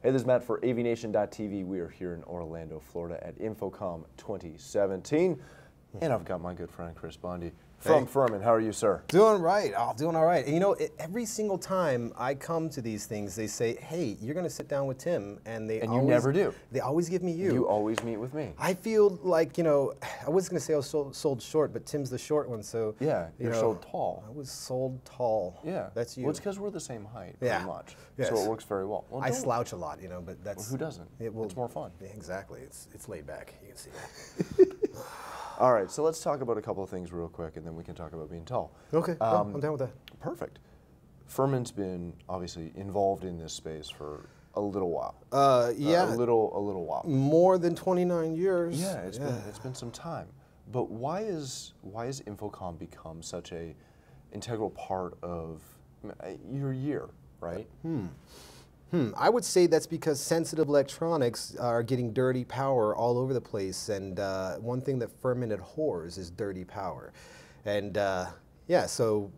Hey, this is Matt for AVNation.tv. We are here in Orlando, Florida at InfoComm 2017. And I've got my good friend Chris Bundy from Furman. How are you, sir? Doing right. Oh, doing all right. And you know, every single time I come to these things, they say, "Hey, you're going to sit down with Tim," and you never do. They always give me you. You always meet with me. I feel like, you know, I was going to say I was sold short, but Tim's the short one, so yeah, you're sold tall. I was sold tall. Yeah, that's you. Well, it's because we're the same height, pretty much. Yes. So it works very well. I slouch a lot, you know, but that's well, who doesn't? It's more fun. Yeah, exactly. It's laid back. You can see that. All right, so let's talk about a couple of things real quick, and then we can talk about being tall. Okay, I'm down with that. Perfect. Furman's been obviously involved in this space for a little while. Yeah, a little while. More than 29 years. Yeah, it's been some time. But why is InfoComm become such a integral part of your year, right? I would say that's because sensitive electronics are getting dirty power all over the place, and one thing that Furman abhors is dirty power. And yeah, so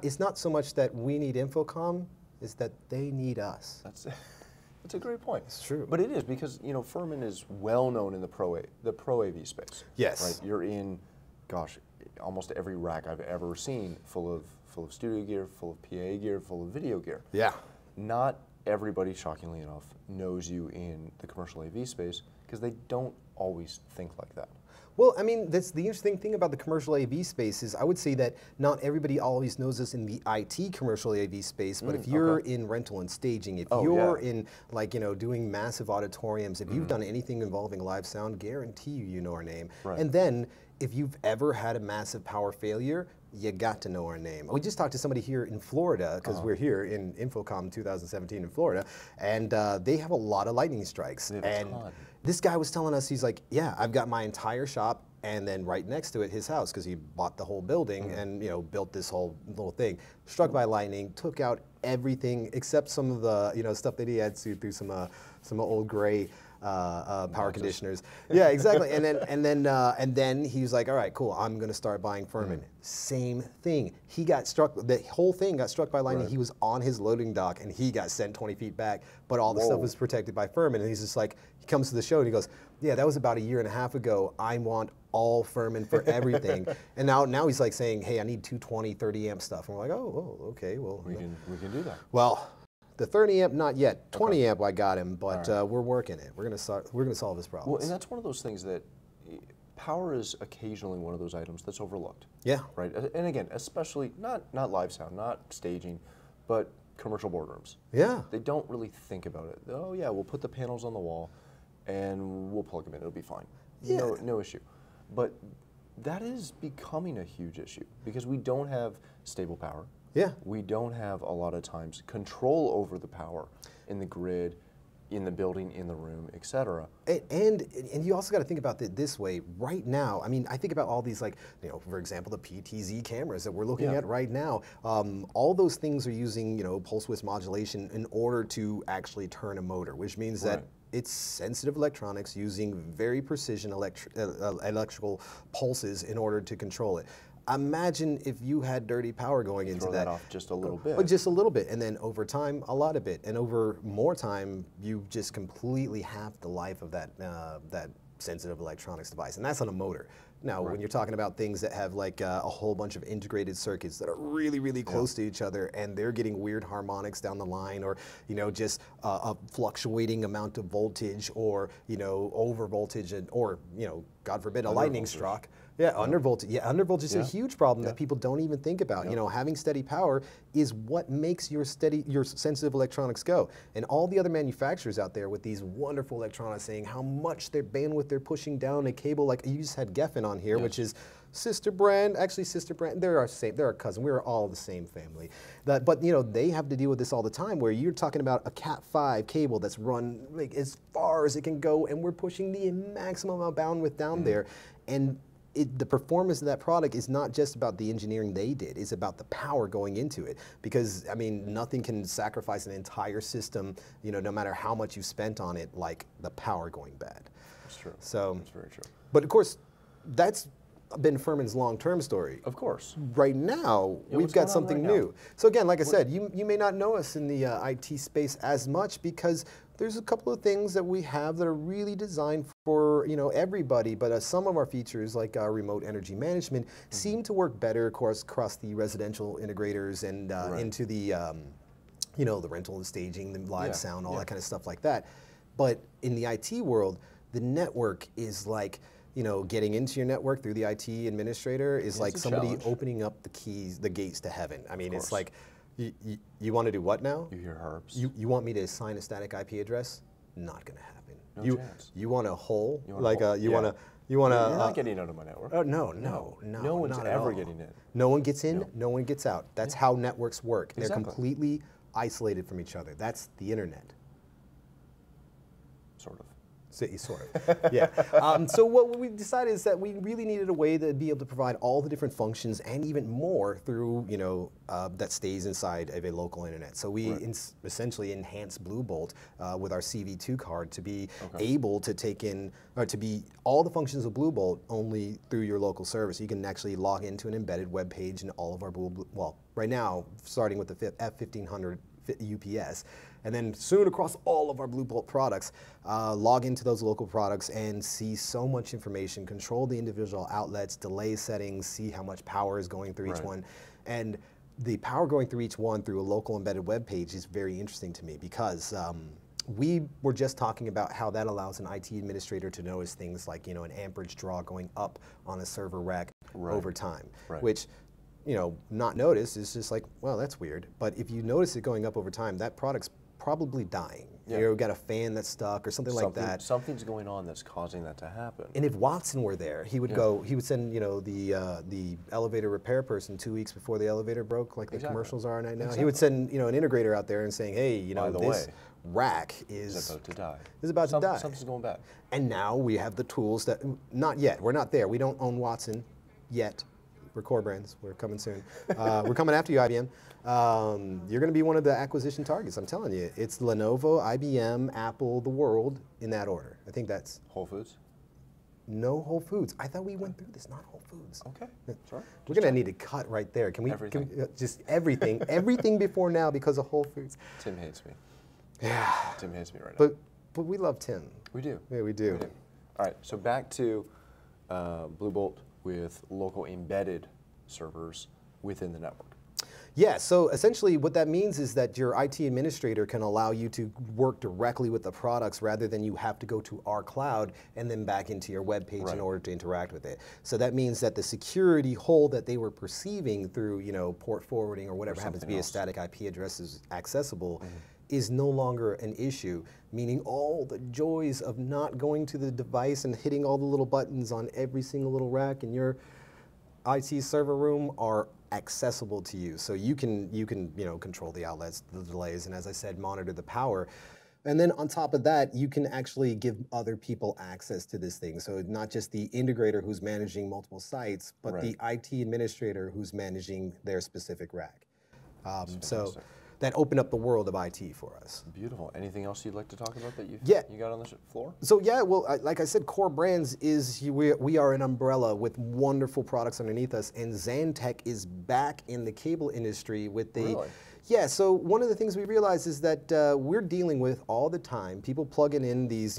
it's not so much that we need InfoComm, it's that they need us. That's a great point. It's true. But it is because, you know, Furman is well known in the pro AV space. Yes. Right? You're in, gosh, almost every rack I've ever seen full of studio gear, full of PA gear, full of video gear. Yeah. Not everybody, shockingly enough, knows you in the commercial AV space because they don't always think like that. Well, I mean, that's the interesting thing about the commercial AV space is I would say that not everybody always knows us in the IT commercial AV space, but if you're in rental and staging, if you're in, like, you know, doing massive auditoriums, if you've done anything involving live sound, guarantee you know our name. Right. And then if you've ever had a massive power failure, you got to know our name. We just talked to somebody here in Florida, because we're here in InfoComm 2017 in Florida, and they have a lot of lightning strikes. And this guy was telling us, he's like, yeah, I've got my entire shop, and then right next to it, his house, because he bought the whole building and, you know, built this whole little thing. Struck by lightning, took out everything except some of the, you know, stuff that he had to through some old gray power conditioners. Yeah, exactly. And then he was like, all right, cool, I'm gonna start buying Furman. Same thing. He got struck, the whole thing got struck by lightning. He was on his loading dock and he got sent 20 feet back, but all the stuff was protected by Furman. And he's just like, he comes to the show and he goes, yeah, that was about a year and a half ago. I want all Furman for everything. And now he's like saying, hey, I need 220, 30 amp stuff. And we're like, oh, okay, well. We can do that. Well, the 30 amp, not yet. 20 amp, I got him, but we're working it. We're gonna solve this problem. Well, and that's one of those things that power is occasionally one of those items that's overlooked. Yeah. Right. And again, especially not live sound, not staging, but commercial boardrooms. Yeah. They don't really think about it. Oh yeah, we'll put the panels on the wall, and we'll plug them in. It'll be fine. Yeah. No issue. But that is becoming a huge issue because we don't have stable power. Yeah. We don't have a lot of times control over the power in the grid, in the building, in the room, etc. And you also got to think about it this way. Right now, I mean, I think about all these, like, you know, for example, the PTZ cameras that we're looking at right now. All those things are using, you know, pulse width modulation in order to actually turn a motor, which means that it's sensitive electronics using very precision electrical pulses in order to control it. Imagine if you had dirty power going into that. Throw that off just a little bit. But just a little bit, and then over time, a lot of it, and over more time, you just completely half the life of that that sensitive electronics device, and that's on a motor. Now, when you're talking about things that have like a whole bunch of integrated circuits that are really, really close to each other, and they're getting weird harmonics down the line, or, you know, just a fluctuating amount of voltage, or, you know, over voltage, or, you know, God forbid, a lightning struck. Yeah, undervoltage. Yeah, undervoltage is a huge problem that people don't even think about. You know, having steady power is what makes your sensitive electronics go. And all the other manufacturers out there with these wonderful electronics saying how much their bandwidth they're pushing down a cable, like you just had Geffen on here, which is sister brand, they're our cousin. We're all the same family. But you know, they have to deal with this all the time, where you're talking about a Cat5 cable that's run like as far as it can go, and we're pushing the maximum amount of bandwidth down there. And the performance of that product is not just about the engineering they did, it's about the power going into it. Because, I mean, nothing can sacrifice an entire system, you know, no matter how much you spent on it, like the power going bad. That's true. So, that's very true. But of course, that's been Furman's long-term story. Of course. Right now, Yeah, we've got something right new. So again, like I said, you may not know us in the IT space as much because there's a couple of things that we have that are really designed for everybody, but some of our features, like remote energy management, seem to work better, of course, across the residential integrators and into the the rental, the staging, the live sound, all that kind of stuff like that. But in the IT world, the network is like, getting into your network through the IT administrator is like somebody opening up the keys, the gates to heaven. I mean, it's like, you want to do what now? You hear harps. You want me to assign a static IP address? Not going to happen. No chance. You want a hole? You want to. You're not getting out of my network. Oh, no. No one's ever getting in. No one gets in, no one gets out. That's how networks work. Exactly. They're completely isolated from each other. That's the internet. Sort of. Sort of, yeah. So what we decided is that we really needed a way to be able to provide all the different functions and even more through, that stays inside of a local internet. So we essentially enhanced Blue Bolt with our CV2 card to be able to take in, or to be all the functions of Blue Bolt only through your local service. You can actually log into an embedded web page in all of our well, right now, starting with the F1500 UPS, and then soon across all of our Blue Bolt products, log into those local products and see so much information, control the individual outlets, delay settings, see how much power is going through each one. And the power going through each one through a local embedded web page is very interesting to me because we were just talking about how that allows an IT administrator to notice things like, an amperage draw going up on a server rack over time, which not noticed is just like, well, that's weird. But if you notice it going up over time, that product's probably dying. You've got a fan that's stuck or something like that. Something's going on that's causing that to happen. And if Watson were there, he would he would send, the elevator repair person 2 weeks before the elevator broke, like the commercials are right now. He would send, an integrator out there and saying, hey, this rack is about to die. Is about to die. Something's going bad. And now we have the tools that, not yet, we're not there. We don't own Watson yet. We're core brands. We're coming soon. We're coming after you, IBM. You're going to be one of the acquisition targets. I'm telling you. It's Lenovo, IBM, Apple, the world, in that order. I think that's Whole Foods. No Whole Foods. I thought we went through this. Not Whole Foods. Okay. Sorry. We're going to need to cut right there. Can we? Everything. Just everything. Everything before now because of Whole Foods. Tim hates me. Yeah. Tim hates me right now. But we love Tim. We do. Yeah, we do. All right. So back to Blue Bolt with local embedded servers within the network. Yeah, so essentially what that means is that your IT administrator can allow you to work directly with the products rather than you have to go to our cloud and then back into your web page in order to interact with it. So that means that the security hole that they were perceiving through, port forwarding or whatever happens to be a static IP address is accessible is no longer an issue, meaning all the joys of not going to the device and hitting all the little buttons on every single little rack in your IT server room are accessible to you. So you can control the outlets, the delays, and as I said, monitor the power. And then on top of that, you can actually give other people access to this thing. So not just the integrator who's managing multiple sites, but the IT administrator who's managing their specific rack. So that opened up the world of IT for us. Beautiful. Anything else you'd like to talk about that you got on the floor? So yeah, well, like I said, Core Brands is, we are an umbrella with wonderful products underneath us, and Xantech is back in the cable industry with the... Really? Yeah, so one of the things we realized is that we're dealing with all the time, people plugging in these,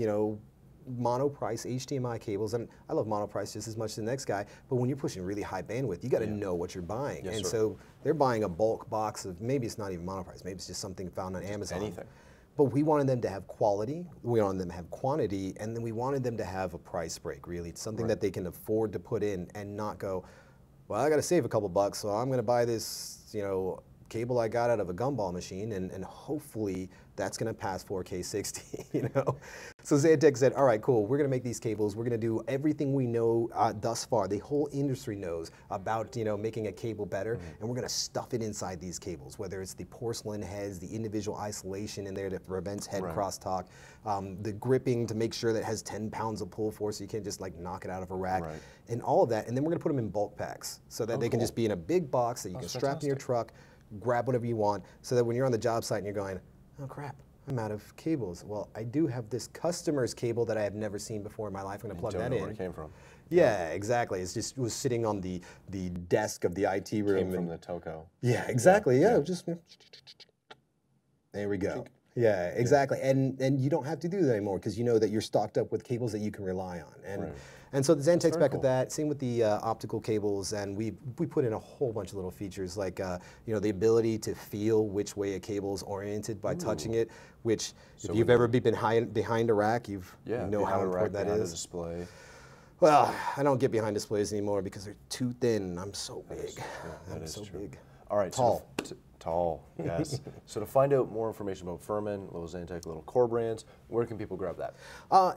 monoprice HDMI cables, and I love monoprice just as much as the next guy, but when you're pushing really high bandwidth, you got to know what you're buying. Yes, and sir. so they're buying a bulk box of, maybe it's not even monoprice, maybe it's just something found on Amazon. Anything. But we wanted them to have quality, we wanted them to have quantity, and then we wanted them to have a price break, really. It's something that they can afford to put in and not go, well, I got to save a couple bucks, so I'm going to buy this, cable I got out of a gumball machine, and hopefully that's going to pass 4K 60, So Xantech said, all right, cool, we're going to make these cables, we're going to do everything we know thus far, the whole industry knows about, making a cable better, and we're going to stuff it inside these cables, whether it's the porcelain heads, the individual isolation in there that prevents head crosstalk, the gripping to make sure that it has 10 pounds of pull force so you can't just like knock it out of a rack, and all of that, and then we're going to put them in bulk packs so that they can just be in a big box that you can strap in your truck, grab whatever you want, so that when you're on the job site and you're going, oh crap, I'm out of cables. Well, I do have this customer's cable that I have never seen before in my life. I'm going to plug that in. Where it came from. Yeah, exactly. It was sitting on the desk of the IT room. Came from the Toco. Yeah, exactly. Yeah. Just there we go. Yeah, exactly. And you don't have to do that anymore because you know that you're stocked up with cables that you can rely on. And so the Xantech's back with that. Same with the optical cables, and we put in a whole bunch of little features like you know, the ability to feel which way a cable is oriented by touching it. Which, if you've ever been behind a rack, you know how important that is. A display. Well, I don't get behind displays anymore because they're too thin. I'm so big. I'm so big. All right. Tall. Tall, yes. So to find out more information about Furman, little Xantech, little core brands, where can people grab that?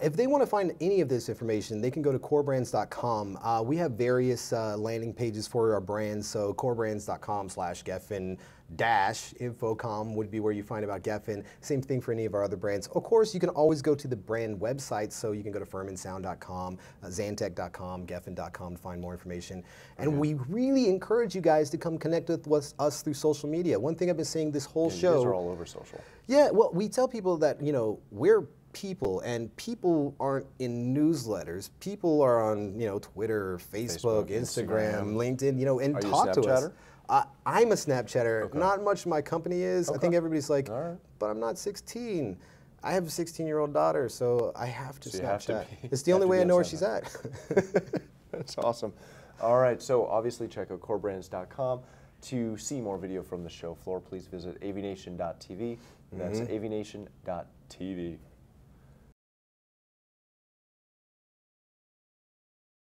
If they want to find any of this information, they can go to corebrands.com. We have various landing pages for our brands, so corebrands.com/Geffen -InfoComm would be where you find about Geffen. Same thing for any of our other brands. Of course, you can always go to the brand websites, so you can go to furmansound.com, Xantech.com, Geffen.com to find more information. And we really encourage you guys to come connect with us through social media. One thing I've been saying this whole show. You guys are all over social. Yeah, well, we tell people that, you know, we're people, and people aren't in newsletters. People are on, you know, Twitter, Facebook, Instagram, LinkedIn, you know, and talk to us. I'm a Snapchatter. Okay. Not much my company is. Okay. I think everybody's like, but I'm not 16. I have a 16-year-old daughter, so I have to Snapchat. It's the only way I know where she's at. That's awesome. All right, so obviously check out corebrands.com. To see more video from the show floor, please visit avnation.tv. That's avnation.tv.